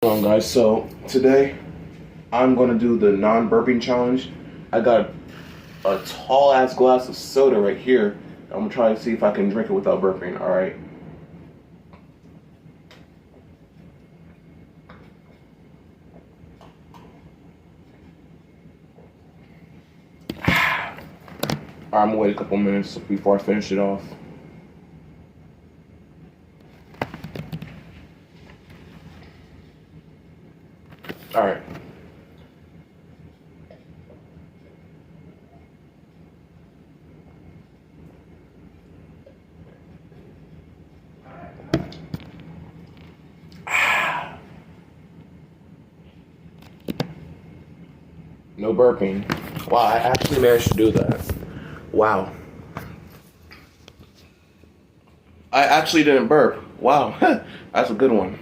What's going on, guys? So today I'm gonna do the non-burping challenge. I got a tall ass glass of soda right here. I'm gonna try to see if I can drink it without burping. All right. I'm gonna wait a couple minutes before I finish it off. All right. No burping. Wow, I actually managed to do that. Wow. I actually didn't burp. Wow, that's a good one.